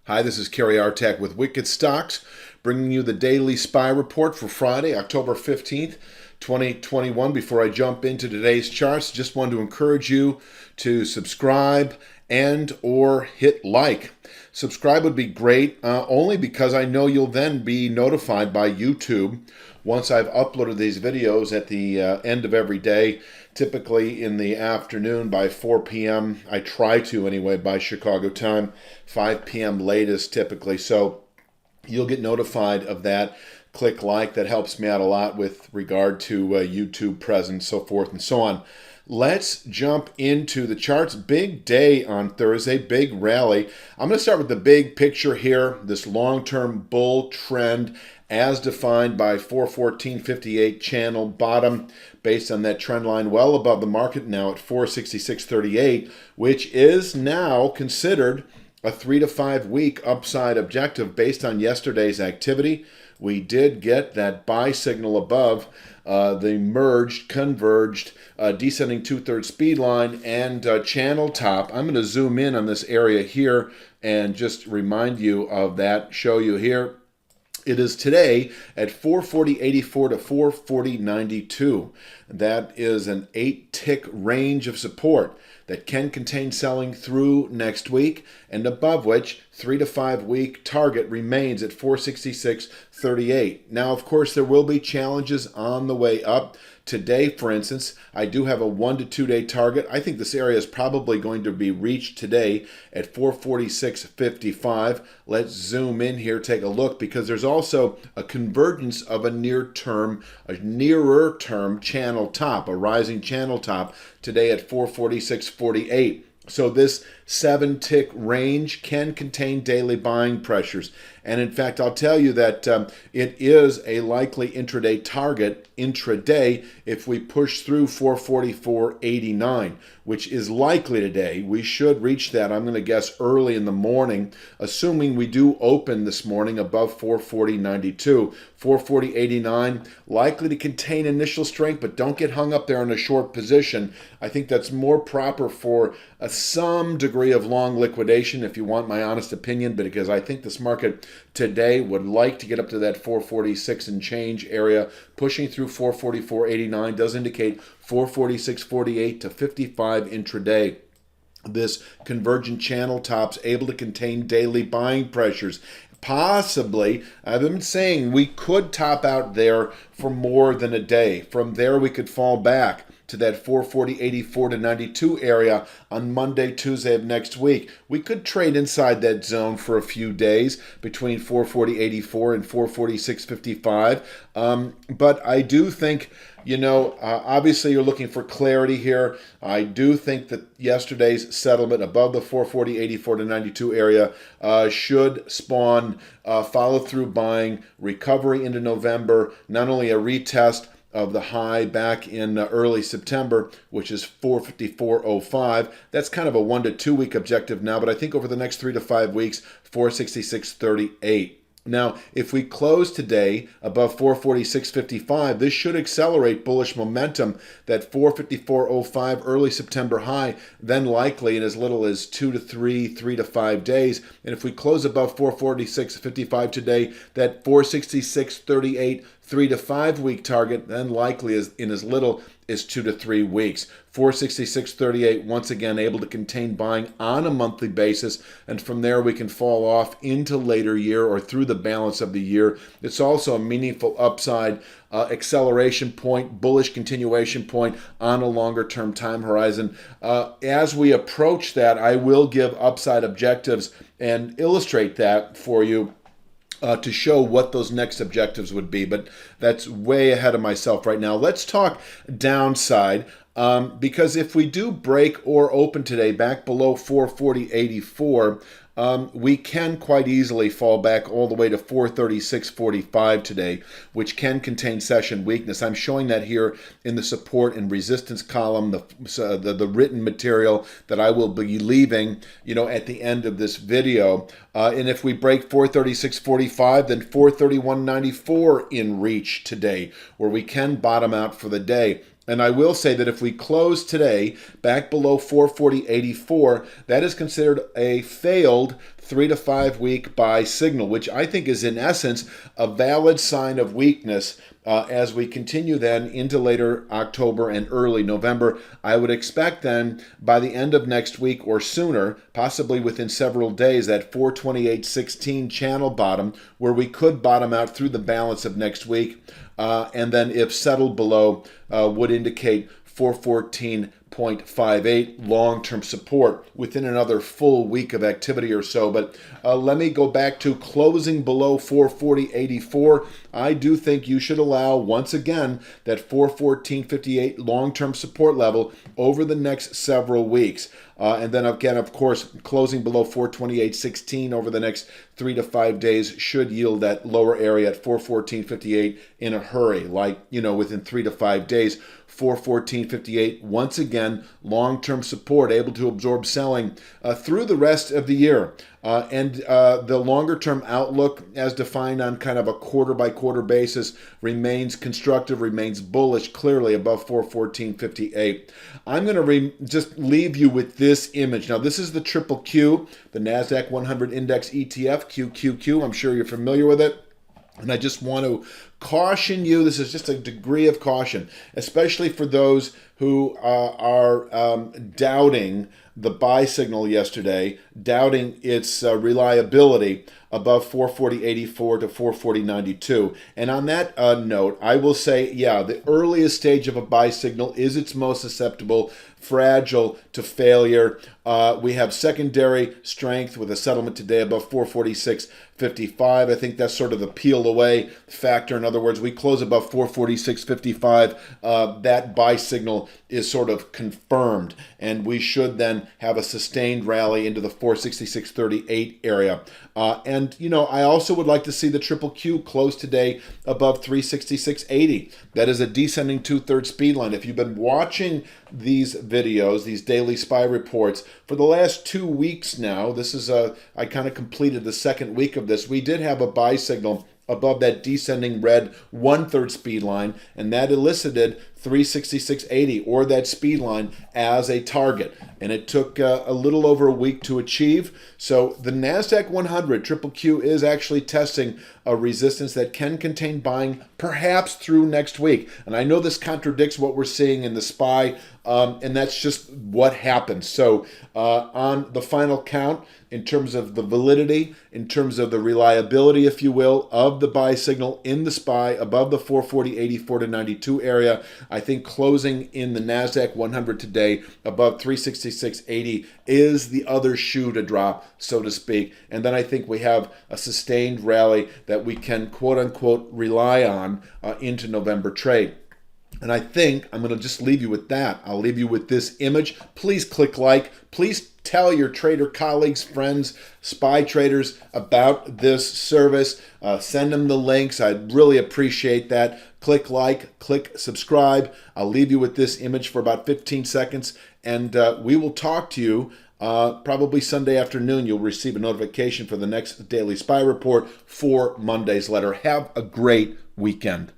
Hi, this is Kerry Artak with Wicked Stocks, bringing you the daily SPY report for Friday, October 15th, 2021. Before I jump into today's charts, just want to encourage you to subscribe and or hit like. Subscribe would be great, only because I know you'll then be notified by YouTube once I've uploaded these videos at the end of every day, typically in the afternoon by 4 p.m. I try to anyway by Chicago time, 5 p.m. latest typically. So you'll get notified of that. Click like, that helps me out a lot with regard to YouTube presence, so forth and so on. Let's jump into the charts. Big day on Thursday, big rally. I'm going to start with the big picture here, this long-term bull trend as defined by 414.58 channel bottom based on that trend line well above the market now at 466.38, which is now considered a 3 to 5 week upside objective based on yesterday's activity. We did get that buy signal above the converged, descending 2/3 speed line and channel top. I'm going to zoom in on this area here and just remind you of that, show you here. It is today at 440.84 to 440.92. That is an 8-tick range of support that can contain selling through next week, and above which 3 to 5 week target remains at 466.38. Now, of course, there will be challenges on the way up. Today, for instance, I do have a 1 to 2 day target. I think this area is probably going to be reached today at 446.55. Let's zoom in here, take a look, because there's also a convergence of a nearer term channel top, a rising channel top today at 446.48. So this 7-tick range can contain daily buying pressures. And in fact, I'll tell you that it is a likely intraday target intraday if we push through 444.89, which is likely today. We should reach that, I'm going to guess, early in the morning, assuming we do open this morning above 440.92. 440.89 likely to contain initial strength, but don't get hung up there in a short position. I think that's more proper for some degree of long liquidation, if you want my honest opinion, but because I think this market today would like to get up to that 446 and change area. Pushing through 444.89 does indicate 446.48 to 55 intraday. This convergent channel top's able to contain daily buying pressures. Possibly, I've been saying we could top out there for more than a day. From there, we could fall back to that 440.84 to 92 area on Monday, Tuesday of next week. We could trade inside that zone for a few days between 440.84 and 446.55. But I do think, obviously you're looking for clarity here. I do think that yesterday's settlement above the 440.84 to 92 area should spawn follow-through buying, recovery into November, not only a retest of the high back in early September, which is 454.05. That's kind of a 1 to 2 week objective now, but I think over the next 3 to 5 weeks, 466.38. Now, if we close today above 446.55, this should accelerate bullish momentum. That 454.05 early September high, then likely in as little as 3 to 5 days. And if we close above 446.55 today, that 466.38 3 to 5 week target, then likely is in as little as 2 to 3 weeks. 466.38 once again able to contain buying on a monthly basis, and from there we can fall off into later year or through the balance of the year. It's also a meaningful upside acceleration point, bullish continuation point on a longer term time horizon. As we approach that, I will give upside objectives and illustrate that for you to show what those next objectives would be, but that's way ahead of myself right now. Let's talk downside, because if we do break or open today back below 440.84, we can quite easily fall back all the way to 436.45 today, which can contain session weakness. I'm showing that here in the support and resistance column, the written material that I will be leaving, at the end of this video. And if we break 436.45, then 431.94 in reach today, where we can bottom out for the day. And I will say that if we close today back below 440.84, that is considered a failed 3 to 5 week buy signal, which I think is in essence a valid sign of weakness as we continue then into later October and early November. I would expect then by the end of next week or sooner, possibly within several days, that 428.16 channel bottom where we could bottom out through the balance of next week. And then if settled below, would indicate 414.58 long-term support within another full week of activity or so. But let me go back to closing below 440.84. I do think you should allow, once again, that 414.58 long-term support level over the next several weeks. And then again, of course, closing below 428.16 over the next 3 to 5 days should yield that lower area at 414.58 in a hurry, like, within 3 to 5 days. 414.58, once again, long-term support, able to absorb selling through the rest of the year. And the longer-term outlook, as defined on kind of a quarter-by-quarter basis, remains constructive, remains bullish, clearly above 414.58. I'm going to just leave you with this image. Now, this is the Triple Q, the NASDAQ 100 Index ETF, QQQ. I'm sure you're familiar with it. And I just want to caution you, this is just a degree of caution, especially for those who are doubting the buy signal yesterday, doubting its reliability above 440.84 to 440.92. And on that note, I will say, yeah, the earliest stage of a buy signal is its most susceptible, fragile to failure. We have secondary strength with a settlement today above 446.55. I think that's sort of the peel away factor. In other words, we close above 446.55. That buy signal is sort of confirmed, and we should then have a sustained rally into the 466.38 area. And I also would like to see the Triple Q close today above 366.80. That is a descending 2/3 speed line. If you've been watching these videos, these daily SPY reports, for the last 2 weeks now, I kind of completed the second week of this, we did have a buy signal above that descending red 1/3 speed line, and that elicited 366.80, or that speed line, as a target. And it took a little over a week to achieve. So the NASDAQ 100 Triple Q is actually testing a resistance that can contain buying perhaps through next week. And I know this contradicts what we're seeing in the SPY, and that's just what happens. So on the final count, in terms of the validity, in terms of the reliability, if you will, of the buy signal in the SPY above the 440.84 to 92 area, I think closing in the NASDAQ 100 today above 366.80 is the other shoe to drop, so to speak. And then I think we have a sustained rally that we can, quote unquote, rely on into November trade. And I think I'm going to just leave you with that. I'll leave you with this image. Please click like. Please tell your trader colleagues, friends, SPY traders about this service. Send them the links. I'd really appreciate that. Click like, click subscribe. I'll leave you with this image for about 15 seconds, and we will talk to you probably Sunday afternoon. You'll receive a notification for the next daily SPY report for Monday's letter. Have a great weekend.